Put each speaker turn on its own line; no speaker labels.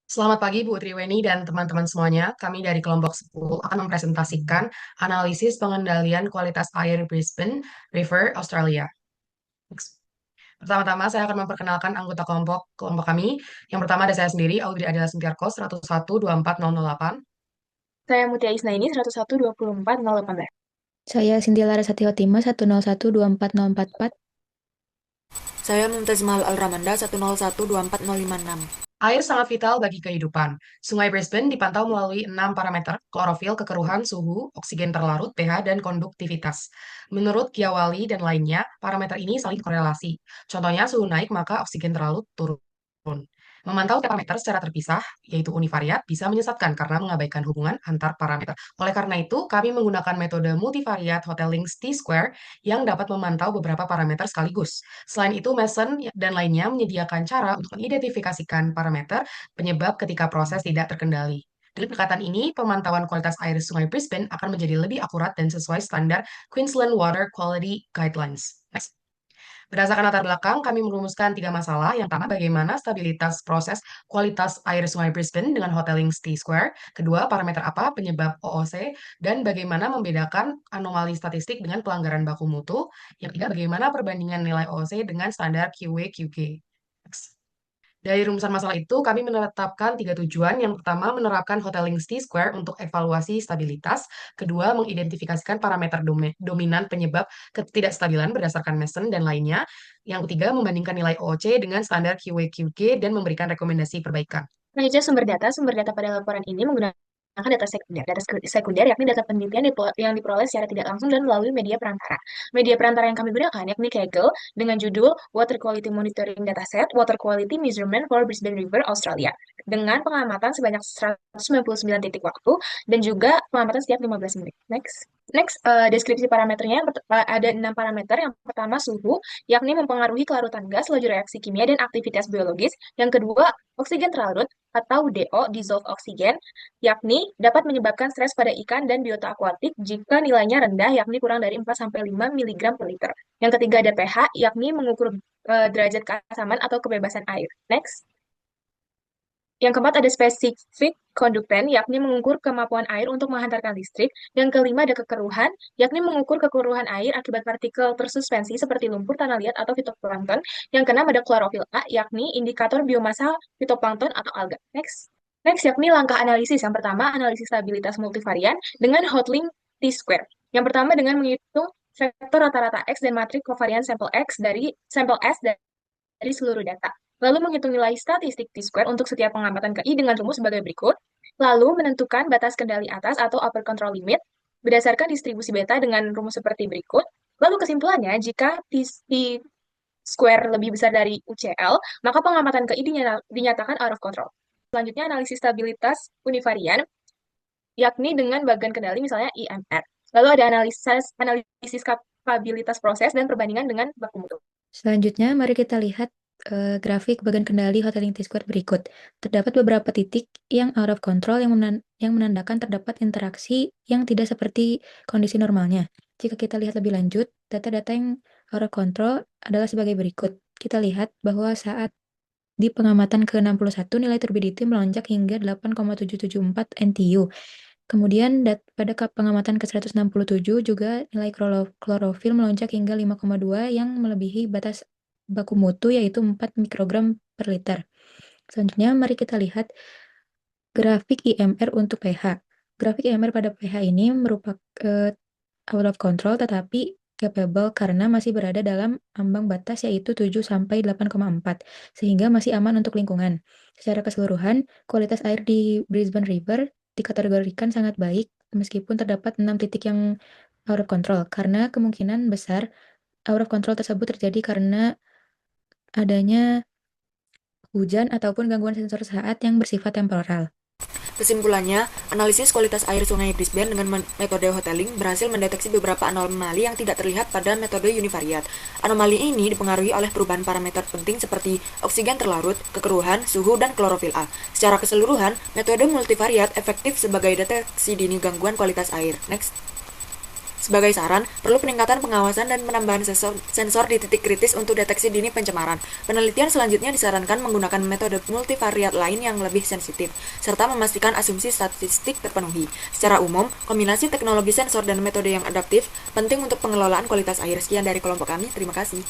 Selamat pagi Bu Triweni dan teman-teman semuanya. Kami dari kelompok 10 akan mempresentasikan analisis pengendalian kualitas air Brisbane River, Australia. Pertama-tama saya akan memperkenalkan anggota kelompok kami. Yang pertama ada saya sendiri, Audrey Adela Sintiarko, 101-24008.
Saya Mutia Isnaini 101 24 018.
Saya Cynthia Larasati Hotima 101240444.
Saya Mumtaz Mahal Al-Ramanda 101240556.
Air sangat vital bagi kehidupan. Sungai Brisbane dipantau melalui 6 parameter, klorofil, kekeruhan, suhu, oksigen terlarut, pH, dan konduktivitas. Menurut Kiawali dan lainnya, parameter ini saling korelasi. Contohnya, suhu naik maka oksigen terlarut turun. Memantau parameter secara terpisah, yaitu univariat, bisa menyesatkan karena mengabaikan hubungan antar parameter. Oleh karena itu, kami menggunakan metode multivariat Hoteling's T-square yang dapat memantau beberapa parameter sekaligus. Selain itu, Mason dan lainnya menyediakan cara untuk mengidentifikasikan parameter penyebab ketika proses tidak terkendali. Dengan pendekatan ini, pemantauan kualitas air Sungai Brisbane akan menjadi lebih akurat dan sesuai standar Queensland Water Quality Guidelines. Next. Berdasarkan latar belakang, kami merumuskan tiga masalah. Yang pertama, bagaimana stabilitas proses kualitas air Sungai Brisbane dengan Hoteling T-square. Kedua, parameter apa penyebab OOC dan bagaimana membedakan anomali statistik dengan pelanggaran baku mutu. Yang ketiga, bagaimana perbandingan nilai OOC dengan standar QA/QG. Dari rumusan masalah itu, kami menetapkan tiga tujuan. Yang pertama, menerapkan Hoteling T-square untuk evaluasi stabilitas. Kedua, mengidentifikasikan parameter dominan penyebab ketidakstabilan berdasarkan Mason dan lainnya. Yang ketiga, membandingkan nilai OOC dengan standar QA/QG dan memberikan rekomendasi perbaikan.
Selanjutnya sumber data pada laporan ini menggunakan data sekunder. Data sekunder yakni data penelitian yang diperoleh secara tidak langsung dan melalui media perantara. Media perantara yang kami gunakan yakni Kaggle dengan judul Water Quality Monitoring Dataset, Water Quality Measurement for Brisbane River, Australia, dengan pengamatan sebanyak 199 titik waktu dan juga pengamatan setiap 15 menit. Deskripsi parameternya ada 6 parameter. Yang pertama suhu, yakni mempengaruhi kelarutan gas, laju reaksi kimia, dan aktivitas biologis. Yang kedua, oksigen terlarut atau DO, dissolved oxygen, yakni dapat menyebabkan stres pada ikan dan biota akuatik jika nilainya rendah, yakni kurang dari 4-5 mg per liter. Yang ketiga ada pH, yakni mengukur derajat keasaman atau kebebasan air. Next. Yang keempat ada spesifik kondukten, yakni mengukur kemampuan air untuk menghantarkan listrik. Yang kelima ada kekeruhan, yakni mengukur kekeruhan air akibat partikel tersuspensi seperti lumpur, tanah liat, atau fitoplankton. Yang keenam ada klorofil A, yakni indikator biomasa fitoplankton atau alga. Next, yakni langkah analisis. Yang pertama, analisis stabilitas multivarian dengan Hotelling T-square. Yang pertama dengan menghitung vektor rata-rata X dan matriks kovarian sampel S dari seluruh data. Lalu menghitung nilai statistik T-square untuk setiap pengamatan KI dengan rumus sebagai berikut. Lalu menentukan batas kendali atas atau upper control limit berdasarkan distribusi beta dengan rumus seperti berikut. Lalu kesimpulannya, jika T-square lebih besar dari UCL, maka pengamatan KI dinyatakan out of control. Selanjutnya, analisis stabilitas univarian, yakni dengan bagian kendali misalnya IMR. Lalu ada analisis kapabilitas proses dan perbandingan dengan baku mutu.
Selanjutnya, mari kita lihat grafik bagian kendali Hoteling T-square berikut. Terdapat beberapa titik yang out of control yang menandakan terdapat interaksi yang tidak seperti kondisi normalnya. Jika kita lihat lebih lanjut, data-data yang out of control adalah sebagai berikut. Kita lihat bahwa saat di pengamatan ke-61, nilai turbidity melonjak hingga 8,774 NTU. Kemudian pada pengamatan ke-167 juga nilai klorofil melonjak hingga 5,2 yang melebihi batas baku mutu yaitu 4 mikrogram per liter. Selanjutnya mari kita lihat grafik IMR untuk pH. Grafik IMR pada pH ini merupakan out of control tetapi capable karena masih berada dalam ambang batas yaitu 7 sampai 8,4 sehingga masih aman untuk lingkungan. Secara keseluruhan, kualitas air di Brisbane River dikategorikan sangat baik meskipun terdapat 6 titik yang out of control karena kemungkinan besar out of control tersebut terjadi karena adanya hujan ataupun gangguan sensor saat yang bersifat temporal.
Kesimpulannya, analisis kualitas air Sungai Brisbane dengan metode Hotelling berhasil mendeteksi beberapa anomali yang tidak terlihat pada metode univariat. Anomali ini dipengaruhi oleh perubahan parameter penting seperti oksigen terlarut, kekeruhan, suhu, dan klorofil A. Secara keseluruhan, metode multivariat efektif sebagai deteksi dini gangguan kualitas air. Next. Sebagai saran, perlu peningkatan pengawasan dan penambahan sensor di titik kritis untuk deteksi dini pencemaran. Penelitian selanjutnya disarankan menggunakan metode multivariat lain yang lebih sensitif, serta memastikan asumsi statistik terpenuhi. Secara umum, kombinasi teknologi sensor dan metode yang adaptif penting untuk pengelolaan kualitas air. Sekian dari kelompok kami, terima kasih.